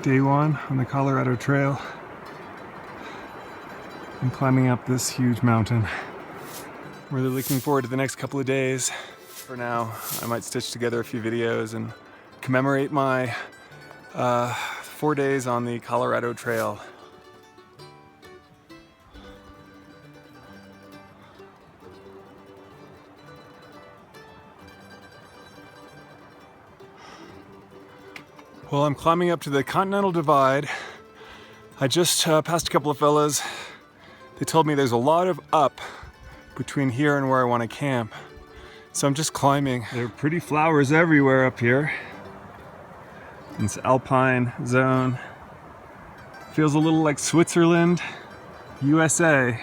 Day one on the Colorado Trail. I'm climbing up this huge mountain. Really looking forward to the next couple of days. For now, I might stitch together a few videos and commemorate my 4 days on the Colorado Trail. Well, I'm climbing up to the Continental Divide. I just passed a couple of fellas. They told me there's a lot of up between here and where I want to camp. So I'm just climbing. There are pretty flowers everywhere up here. In this alpine zone. Feels a little like Switzerland, USA.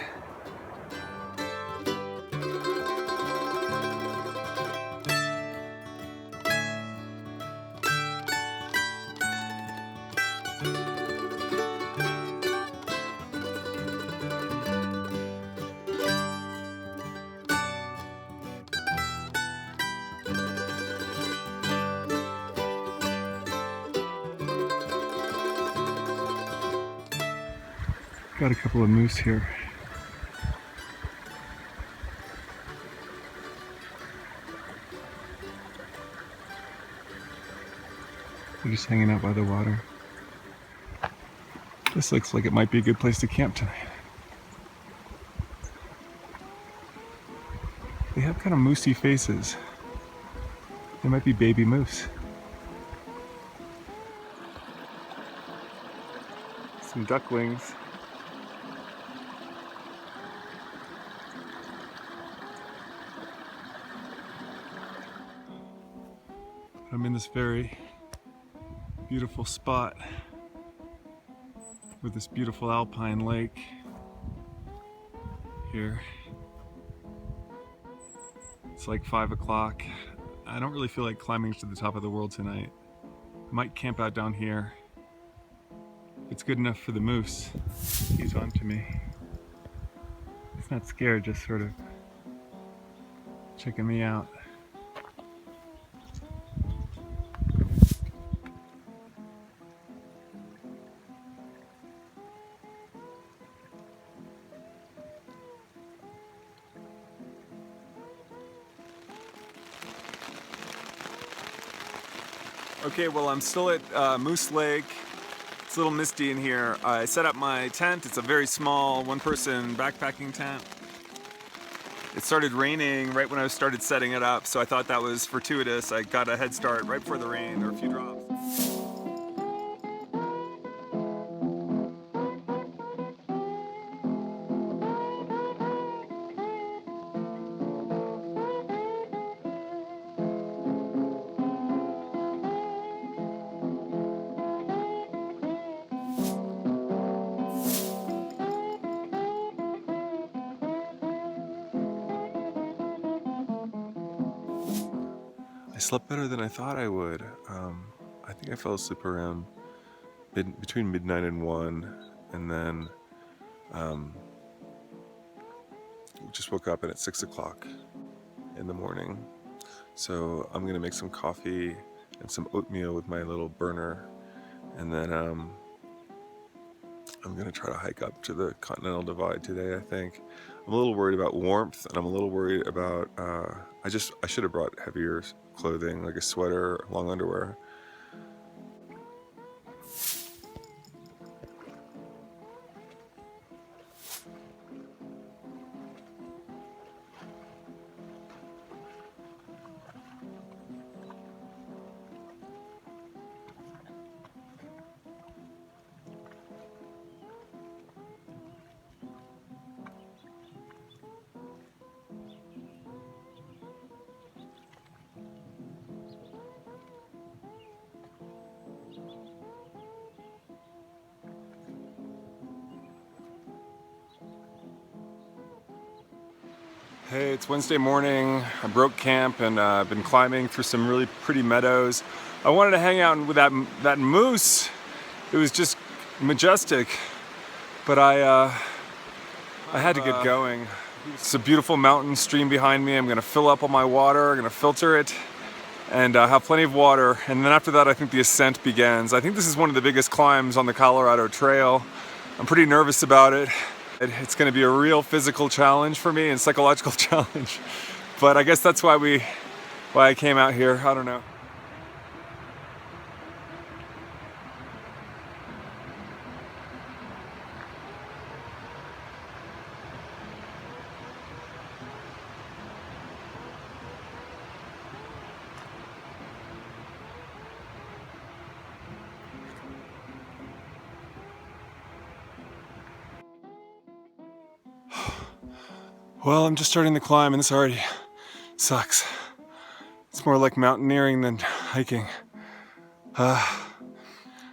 Got a couple of moose here. They're just hanging out by the water. This looks like it might be a good place to camp tonight. They have kind of moosey faces. They might be baby moose. Some ducklings. I'm in this very beautiful spot with this beautiful alpine lake here. It's like 5 o'clock. I don't really feel like climbing to the top of the world tonight. I might camp out down here. It's good enough for the moose. He's on to me. He's not scared, just sort of checking me out. Okay, well, I'm still at Moose Lake. It's a little misty in here. I set up my tent. It's a very small one-person backpacking tent. It started raining right when I started setting it up, so I thought that was fortuitous. I got a head start right before the rain. There were a few drops. I slept better than I thought I would. I think I fell asleep around between midnight and 1, and then just woke up and at 6 o'clock in the morning. So I'm gonna make some coffee and some oatmeal with my little burner, and then I'm gonna try to hike up to the Continental Divide today, I think. I'm a little worried about warmth, and I'm a little worried about, I should have brought heavier clothing, like a sweater, long underwear. Hey, it's Wednesday morning. I broke camp and I've been climbing through some really pretty meadows. I wanted to hang out with that moose. It was just majestic, but I had to get going. It's a beautiful mountain stream behind me. I'm gonna fill up all my water, I'm gonna filter it, and have plenty of water. And then after that, I think the ascent begins. I think this is one of the biggest climbs on the Colorado Trail. I'm pretty nervous about it. It's going to be a real physical challenge for me and psychological challenge. But I guess that's why I came out here. I don't know. Well, I'm just starting the climb and this already sucks. It's more like mountaineering than hiking.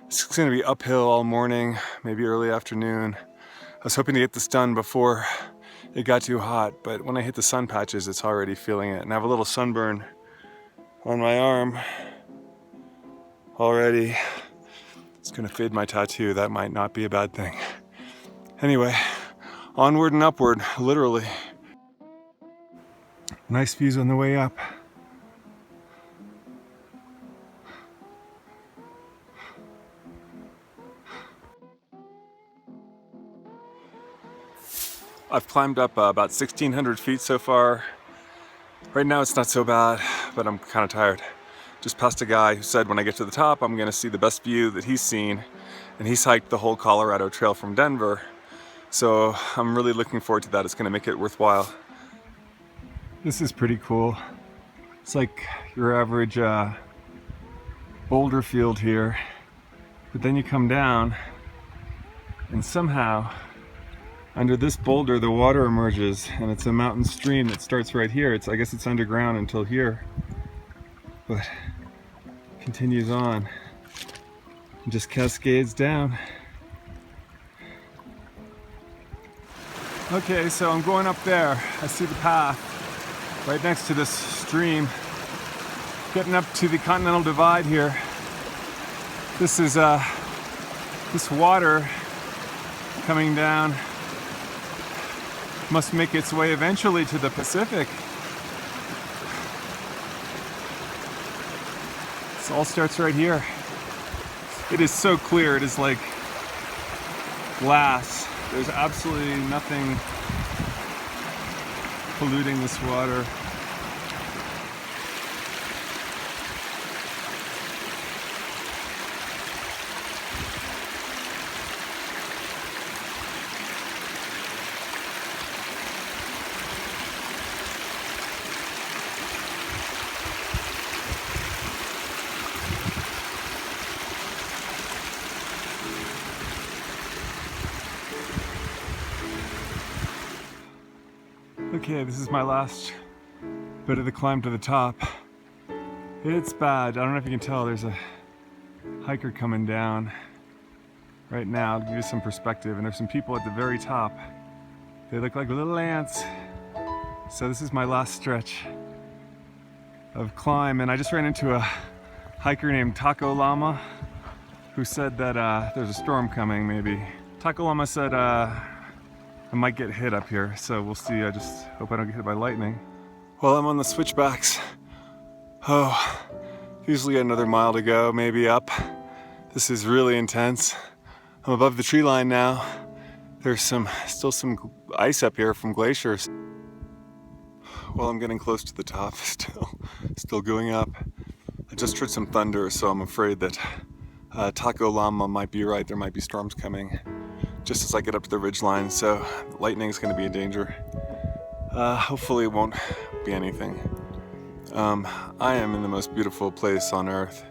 It's gonna be uphill all morning, maybe early afternoon. I was hoping to get this done before it got too hot, but when I hit the sun patches, it's already feeling it. And I have a little sunburn on my arm already. It's gonna fade my tattoo. That might not be a bad thing. Anyway, onward and upward, literally. Nice views on the way up. I've climbed up about 1,600 feet so far. Right now it's not so bad, but I'm kind of tired. Just passed a guy who said when I get to the top, I'm gonna see the best view that he's seen. And he's hiked the whole Colorado Trail from Denver. So I'm really looking forward to that. It's gonna make it worthwhile. This is pretty cool. It's like your average boulder field here. But then you come down and somehow under this boulder the water emerges and it's a mountain stream that starts right here. I guess it's underground until here, but continues on and just cascades down. Okay, so I'm going up there. I see the path right next to this stream. Getting up to the Continental Divide here. This is this water coming down must make its way eventually to the Pacific. This all starts right here. It is so clear, it is like glass. There's absolutely nothing polluting this water. Okay, this is my last bit of the climb to the top. It's bad. I don't know if you can tell, there's a hiker coming down right now to give you some perspective, and there's some people at the very top. They look like little ants. So this is my last stretch of climb, and I just ran into a hiker named Taco Llama who said that there's a storm coming, maybe. Taco Llama said I might get hit up here, so we'll see. I just hope I don't get hit by lightning. Well, I'm on the switchbacks. Oh, usually another mile to go, maybe up. This is really intense. I'm above the tree line now. There's still some ice up here from glaciers. Well, I'm getting close to the top, still going up. I just heard some thunder, so I'm afraid that Taco Llama might be right. There might be storms coming just as I get up to the ridgeline, so lightning is going to be a danger. Hopefully it won't be anything. I am in the most beautiful place on earth.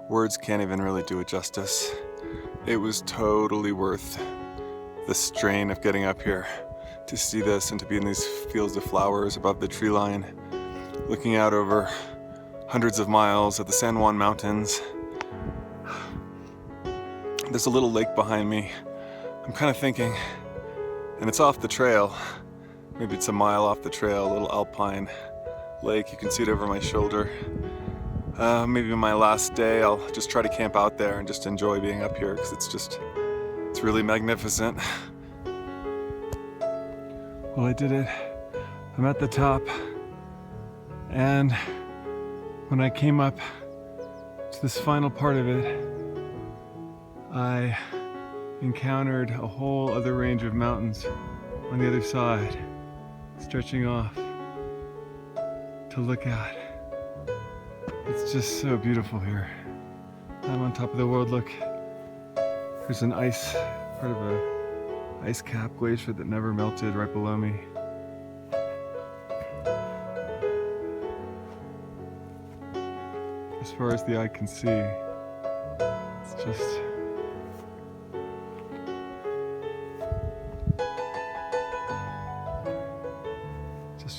Words can't even really do it justice. It was totally worth the strain of getting up here to see this and to be in these fields of flowers above the tree line, looking out over hundreds of miles at the San Juan Mountains. There's a little lake behind me. I'm kind of thinking, and it's off the trail, maybe it's a mile off the trail, a little alpine lake. You can see it over my shoulder. Maybe my last day I'll just try to camp out there and just enjoy being up here, because it's really magnificent. Well, I did it. I'm at the top, and When I came up to this final part of it, I encountered a whole other range of mountains on the other side, stretching off to look at. It's just so beautiful here. I'm on top of the world. Look, there's an ice, part of a ice cap glacier that never melted right below me. As far as the eye can see, it's just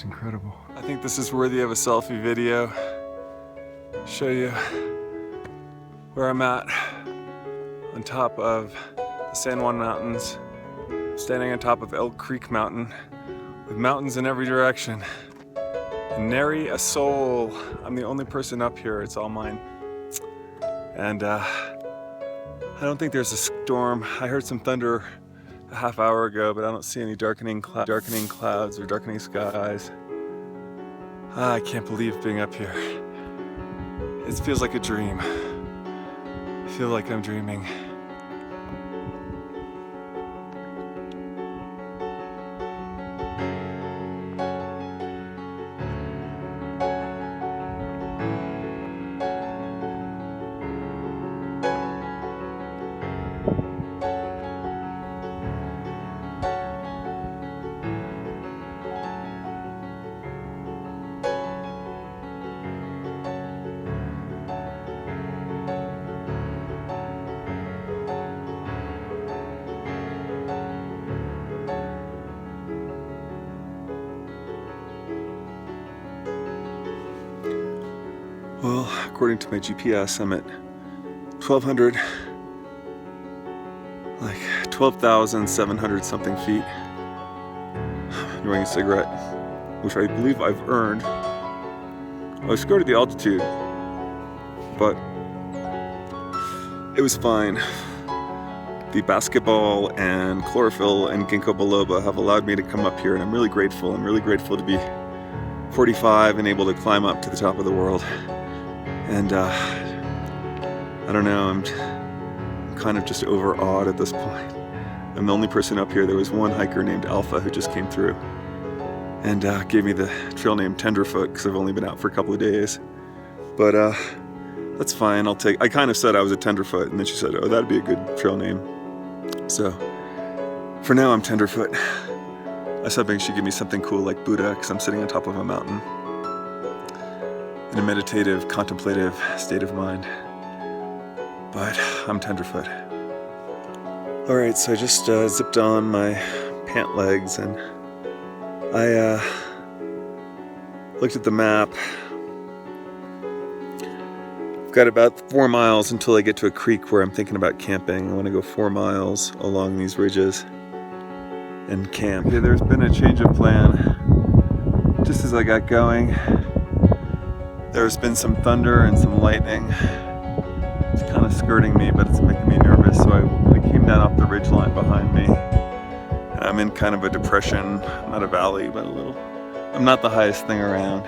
incredible. I think this is worthy of a selfie video. Show you where I'm at on top of the San Juan Mountains, standing on top of Elk Creek Mountain with mountains in every direction. Nary a soul. I'm the only person up here. It's all mine. And I don't think there's a storm. I heard some thunder a half hour ago, but I don't see any darkening clouds or darkening skies. I can't believe being up here. It feels like a dream. I feel like I'm dreaming. Well, according to my GPS, I'm at 1,200, like 12,700 something feet. I'm enjoying a cigarette, which I believe I've earned. I was scared of the altitude, but it was fine. The basketball and chlorophyll and ginkgo biloba have allowed me to come up here, and I'm really grateful. I'm really grateful to be 45 and able to climb up to the top of the world. And I don't know, I'm kind of just overawed at this point. I'm the only person up here. There was one hiker named Alpha who just came through and gave me the trail name Tenderfoot because I've only been out for a couple of days. But that's fine, I kind of said I was a Tenderfoot, and then she said, oh, that'd be a good trail name. So for now, I'm Tenderfoot. I was hoping she'd give me something cool like Buddha because I'm sitting on top of a mountain in a meditative, contemplative state of mind. But I'm Tenderfoot. All right, so I just zipped on my pant legs and I looked at the map. I've got about 4 miles until I get to a creek where I'm thinking about camping. I want to go 4 miles along these ridges and camp. Okay, there's been a change of plan just as I got going. There's been some thunder and some lightning. It's kind of skirting me, but it's making me nervous. So I came down off the ridge line behind me. And I'm in kind of a depression, not a valley, but a little. I'm not the highest thing around.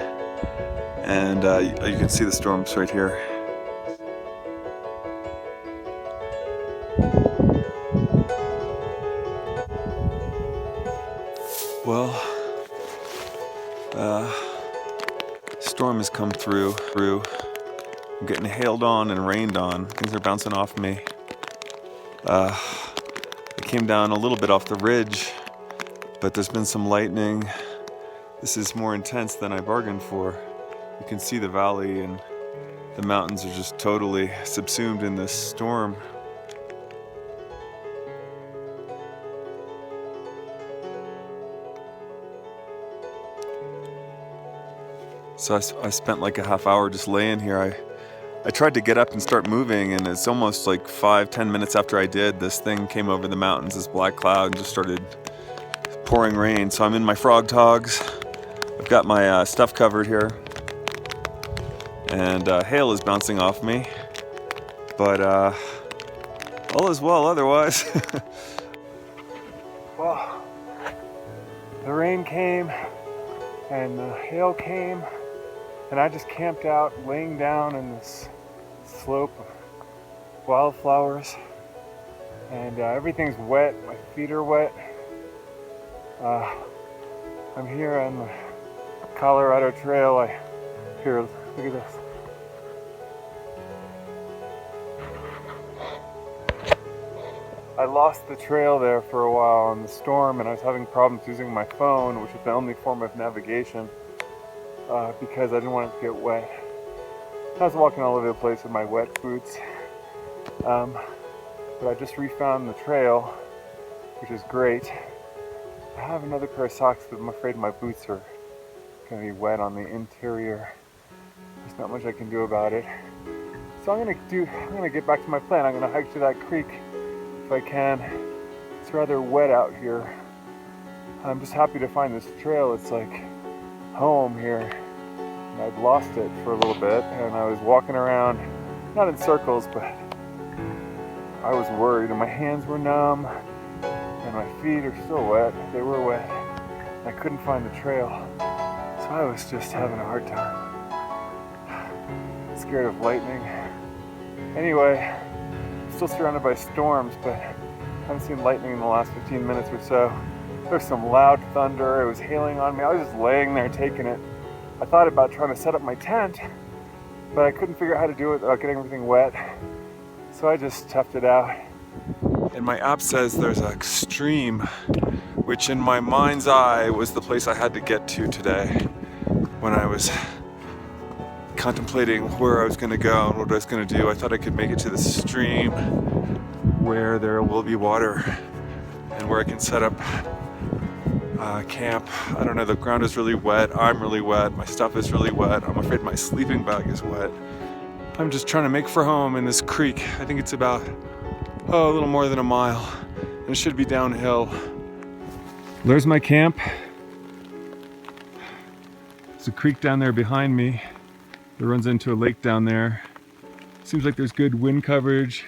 And you can see the storms right here. Well, storm has come through. I'm getting hailed on and rained on. Things are bouncing off me. I came down a little bit off the ridge, but there's been some lightning. This is more intense than I bargained for. You can see the valley and the mountains are just totally subsumed in this storm. So I spent like a half hour just laying here. I tried to get up and start moving, and it's almost like 5-10 minutes after I did, this thing came over the mountains, this black cloud, and just started pouring rain. So I'm in my frog togs. I've got my stuff covered here. And hail is bouncing off me. But all is well otherwise. Well, the rain came and the hail came. And I just camped out, laying down in this slope of wildflowers. And everything's wet, my feet are wet. I'm here on the Colorado Trail. Here, look at this. I lost the trail there for a while in the storm, and I was having problems using my phone, which is the only form of navigation, because I didn't want it to get wet. I was walking all over the place with my wet boots, but I just refound the trail, which is great. I have another pair of socks, but I'm afraid my boots are going to be wet on the interior. There's not much I can do about it. So I'm gonna get back to my plan. I'm gonna hike to that creek if I can. It's rather wet out here. I'm just happy to find this trail. It's like home here. And I'd lost it for a little bit, and I was walking around, not in circles, but I was worried, and my hands were numb, and my feet are still wet. They were wet. I couldn't find the trail. So I was just having a hard time. Scared of lightning. Anyway, I'm still surrounded by storms, but I haven't seen lightning in the last 15 minutes or so. There's some loud thunder. It was hailing on me. I was just laying there taking it. I thought about trying to set up my tent, but I couldn't figure out how to do it without getting everything wet. So I just toughed it out. And my app says there's a stream, which in my mind's eye was the place I had to get to today when I was contemplating where I was going to go and what I was going to do. I thought I could make it to the stream where there will be water and where I can set up camp. I don't know, the ground is really wet, I'm really wet, my stuff is really wet, I'm afraid my sleeping bag is wet. I'm just trying to make for home in this creek. I think it's about, a little more than a mile, and it should be downhill. There's my camp. There's a creek down there behind me. It runs into a lake down there. Seems like there's good wind coverage,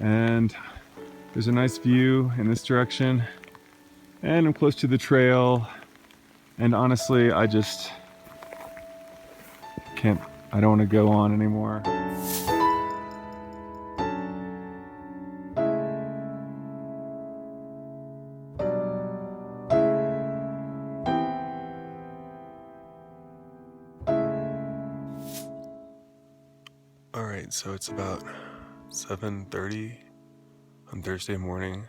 and there's a nice view in this direction, and I'm close to the trail, and honestly I just can't, I don't want to go on anymore. Alright, so it's about 7:30 on Thursday morning,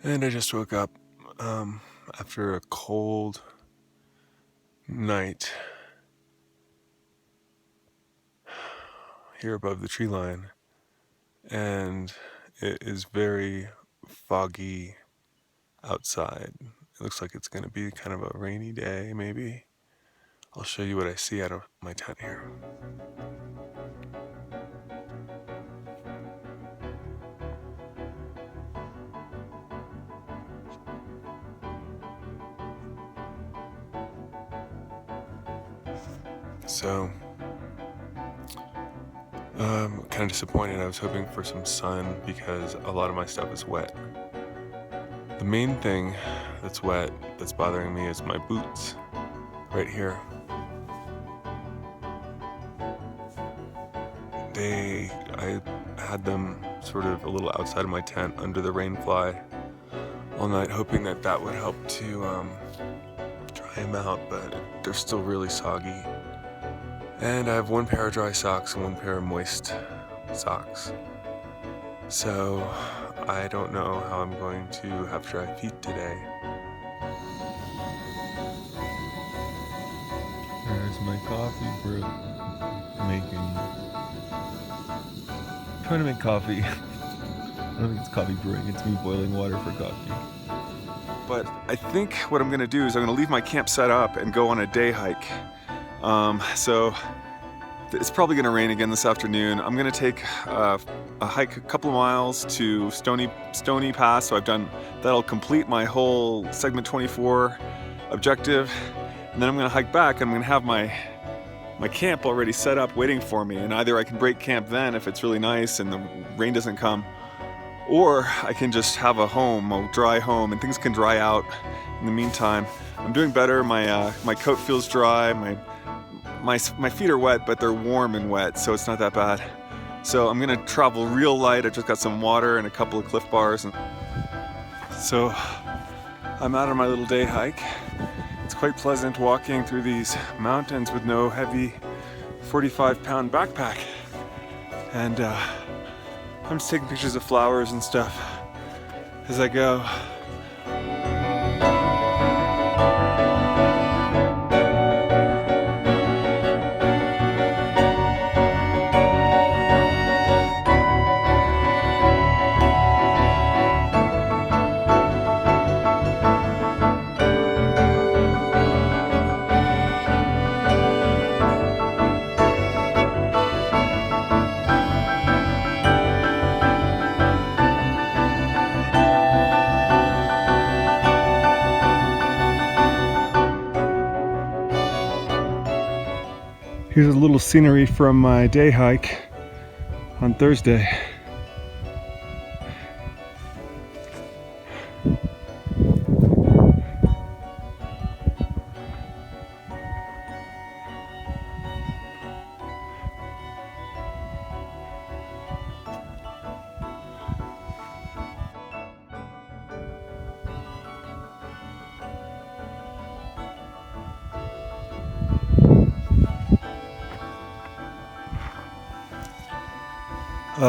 and I just woke up after a cold night here above the tree line, and it is very foggy outside. It looks like it's going to be kind of a rainy day, maybe. I'll show you what I see out of my tent here. So, I'm kind of disappointed. I was hoping for some sun because a lot of my stuff is wet. The main thing that's wet that's bothering me is my boots right here. I had them sort of a little outside of my tent under the rain fly all night, hoping that that would help to dry them out, but they're still really soggy. And I have one pair of dry socks and one pair of moist socks. So I don't know how I'm going to have dry feet today. There's my coffee brew making. I'm trying to make coffee. I don't think it's coffee brewing, it's me boiling water for coffee. But I think what I'm gonna do is I'm gonna leave my camp set up and go on a day hike. So it's probably gonna rain again this afternoon. I'm gonna take a hike a couple of miles to Stony Pass. So that'll complete my whole segment 24 objective. And then I'm gonna hike back. I'm gonna have my camp already set up waiting for me. And either I can break camp then if it's really nice and the rain doesn't come, or I can just have a dry home, and things can dry out in the meantime. I'm doing better. My coat feels dry. My feet are wet, but they're warm and wet, so it's not that bad. So I'm gonna travel real light. I just got some water and a couple of Cliff Bars, and so I'm out on my little day hike. It's quite pleasant walking through these mountains with no heavy 45-pound backpack. And I'm just taking pictures of flowers and stuff as I go. Here's a little scenery from my day hike on Thursday.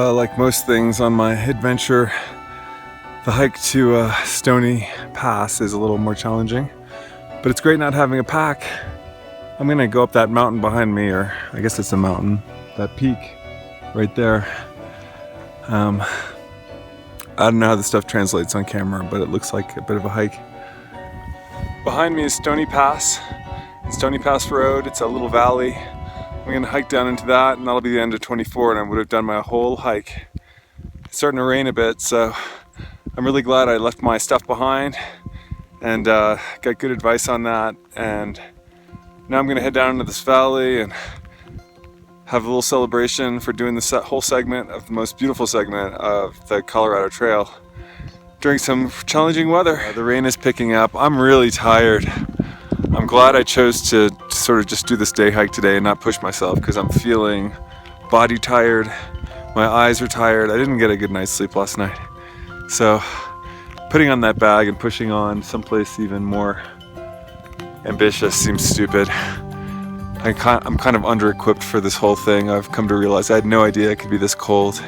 Like most things on my adventure, the hike to Stony Pass is a little more challenging, but it's great not having a pack. I'm gonna go up that mountain behind me, or I guess it's a mountain, that peak right there. I don't know how this stuff translates on camera, but it looks like a bit of a hike. Behind me is Stony Pass, Stony Pass Road. It's a little valley. I'm gonna hike down into that, and that'll be the end of 24, and I would have done my whole hike. It's starting to rain a bit, so I'm really glad I left my stuff behind and got good advice on that. And now I'm gonna head down into this valley and have a little celebration for doing the whole segment of the most beautiful segment of the Colorado Trail during some challenging weather. The rain is picking up. I'm really tired. I'm glad I chose to sort of just do this day hike today and not push myself, because I'm feeling body tired. My eyes are tired. I didn't get a good night's sleep last night. So putting on that bag and pushing on someplace even more ambitious seems stupid. I'm kind of under-equipped for this whole thing. I've come to realize I had no idea it could be this cold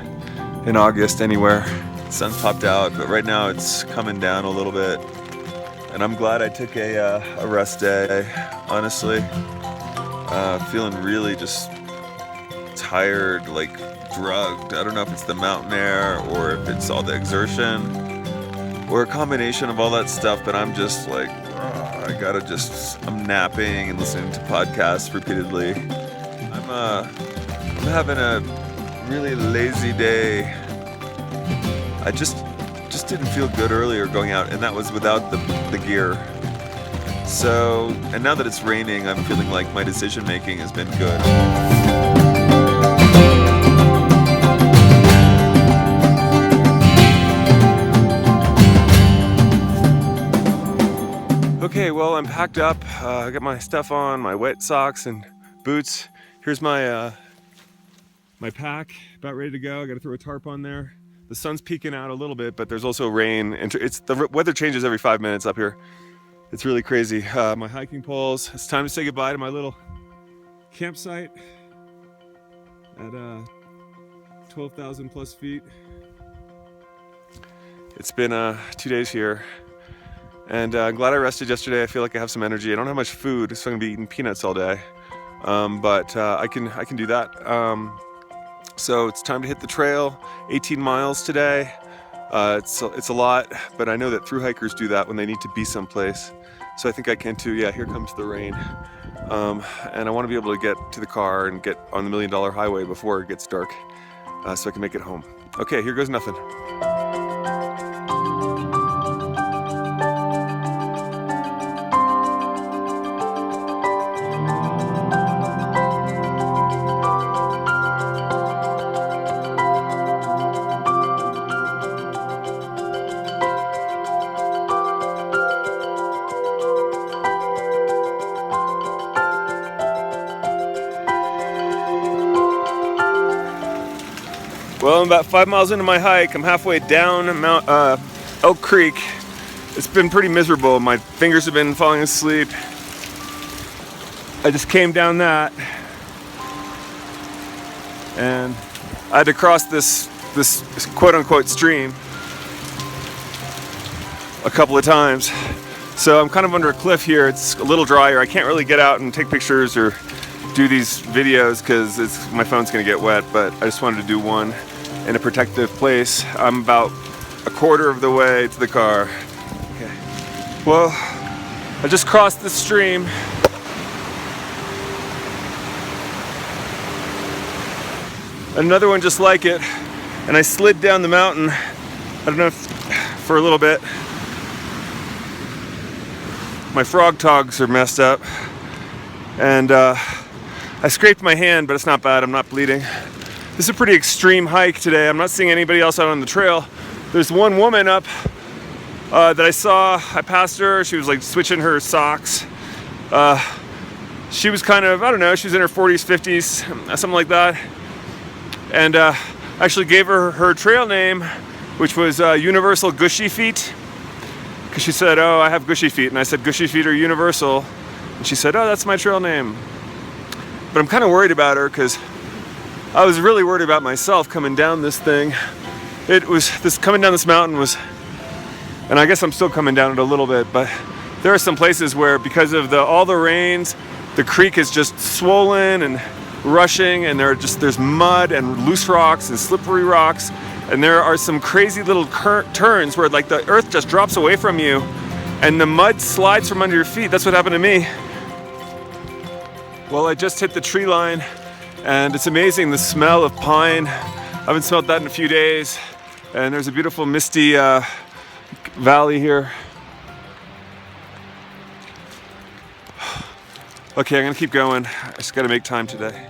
in August anywhere. The sun's popped out, but right now it's coming down a little bit. And I'm glad I took a rest day, honestly. Feeling really just tired, like drugged. I don't know if it's the mountain air or if it's all the exertion or a combination of all that stuff, but I'm just like, I'm napping and listening to podcasts repeatedly. I'm having a really lazy day. I just didn't feel good earlier going out, and that was without the gear. So, and now that it's raining, I'm feeling like my decision making has been good. Okay, well, I'm packed up. I got my stuff on, my wet socks and boots. Here's my my pack, about ready to go. I got to throw a tarp on there. The sun's peeking out a little bit, but there's also rain. The weather changes every 5 minutes up here. It's really crazy. My hiking poles. It's time to say goodbye to my little campsite at 12,000 plus feet. It's been 2 days here, and I'm glad I rested yesterday. I feel like I have some energy. I don't have much food, so I'm gonna be eating peanuts all day, but I can do that. So it's time to hit the trail. 18 miles today. It's a lot, but I know that thru-hikers do that when they need to be someplace. So I think I can too. Yeah, here comes the rain. And I want to be able to get to the car and get on the $1 Million Highway before it gets dark, so I can make it home. Okay, here goes nothing. Well, I'm about 5 miles into my hike. I'm halfway down Elk Creek. It's been pretty miserable. My fingers have been falling asleep. I just came down that, and I had to cross this quote-unquote stream a couple of times. So I'm kind of under a cliff here. It's a little drier. I can't really get out and take pictures or do these videos because my phone's gonna get wet, but I just wanted to do one in a protective place. I'm about a quarter of the way to the car. Okay. Well, I just crossed the stream. Another one just like it, and I slid down the mountain. I don't know if for a little bit. My frog togs are messed up, and I scraped my hand, but it's not bad. I'm not bleeding. This is a pretty extreme hike today. I'm not seeing anybody else out on the trail. There's one woman up that I saw. I passed her. She was like switching her socks. She was kind of, I don't know, she was in her 40s, 50s, something like that. And I actually gave her her trail name, which was Universal Gushy Feet. Because she said, oh, I have gushy feet. And I said, gushy feet are universal. And she said, oh, that's my trail name. But I'm kind of worried about her because I was really worried about myself coming down this thing. Coming down this mountain was, and I guess I'm still coming down it a little bit, but there are some places where because of all the rains, the creek is just swollen and rushing, and there's mud and loose rocks and slippery rocks. And there are some crazy little turns where like the earth just drops away from you and the mud slides from under your feet. That's what happened to me. Well, I just hit the tree line, and it's amazing, the smell of pine. I haven't smelled that in a few days. And there's a beautiful misty valley here. Okay, I'm gonna keep going. I just gotta make time today.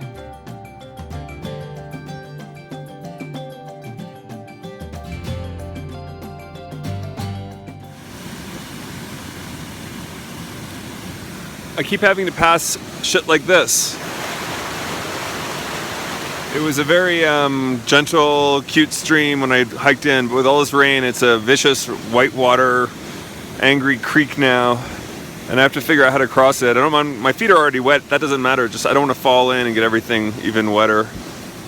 I keep having to pass shit like this. It was a very gentle, cute stream when I hiked in, but with all this rain, it's a vicious whitewater, angry creek now, and I have to figure out how to cross it. I don't mind, my feet are already wet, that doesn't matter, just I don't want to fall in and get everything even wetter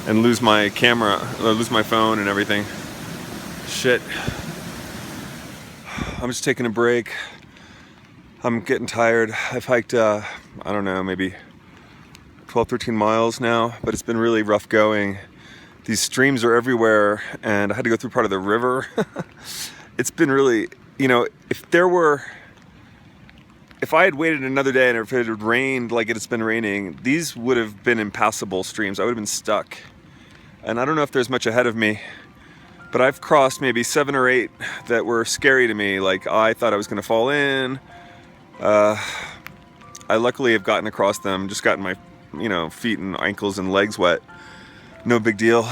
and lose my camera, lose my phone and everything. Shit. I'm just taking a break. I'm getting tired. I've hiked, I don't know, maybe 12, 13 miles now, but it's been really rough going. These streams are everywhere, and I had to go through part of the river. It's been really, you know, if I had waited another day and if it had rained like it's been raining, these would have been impassable streams. I would have been stuck. And I don't know if there's much ahead of me, but I've crossed maybe 7 or 8 that were scary to me. Like I thought I was gonna fall in. I luckily have gotten across them, just gotten my, feet and ankles and legs wet. No big deal.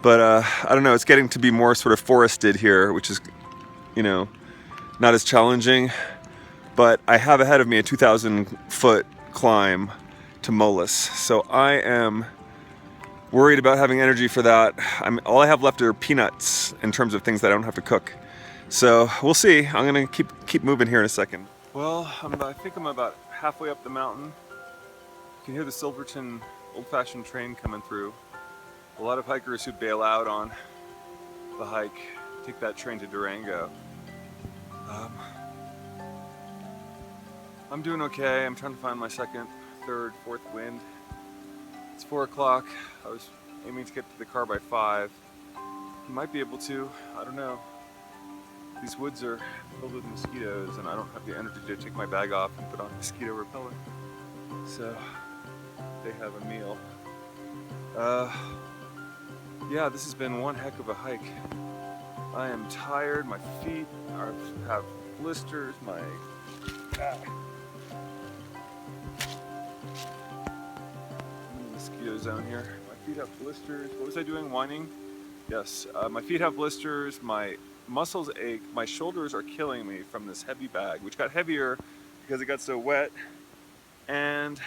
But I don't know, it's getting to be more sort of forested here, which is, not as challenging. But I have ahead of me a 2,000-foot climb to Molis. So I am worried about having energy for that. All I have left are peanuts in terms of things that I don't have to cook. So we'll see. I'm gonna keep moving here in a second. Well, I think I'm about halfway up the mountain. You can hear the Silverton old-fashioned train coming through. A lot of hikers who bail out on the hike take that train to Durango. I'm doing okay. I'm trying to find my second, third, fourth wind. It's 4 o'clock. I was aiming to get to the car by 5. Might be able to, I don't know. These woods are filled with mosquitoes, and I don't have the energy to take my bag off and put on mosquito repellent. So they have a meal. Yeah, this has been one heck of a hike. I am tired. My feet have blisters. I'm in the mosquito zone here. My feet have blisters. What was I doing? Whining? Yes. My feet have blisters. My muscles ache. My shoulders are killing me from this heavy bag, which got heavier because it got so wet, and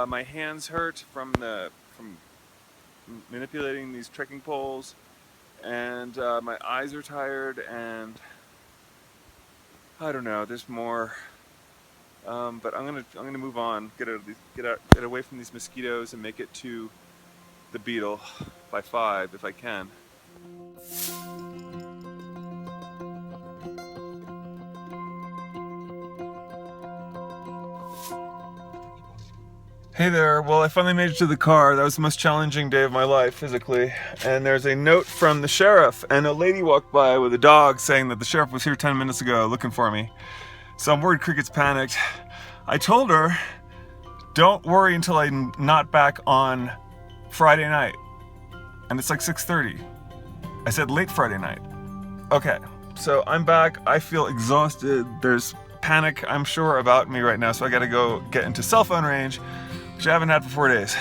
my hands hurt from manipulating these trekking poles, and my eyes are tired, and I don't know, there's more. But I'm gonna move on, get away from these mosquitoes and make it to the beetle by 5 if I can. Hey there, well, I finally made it to the car. That was the most challenging day of my life physically. And there's a note from the sheriff, and a lady walked by with a dog saying that the sheriff was here 10 minutes ago looking for me. So I'm worried Cricket's panicked. I told her, don't worry until I'm not back on Friday night. And it's like 6:30. I said late Friday night. Okay, so I'm back. I feel exhausted. There's panic, I'm sure, about me right now, so I gotta go get into cell phone range, which I haven't had for 4 days.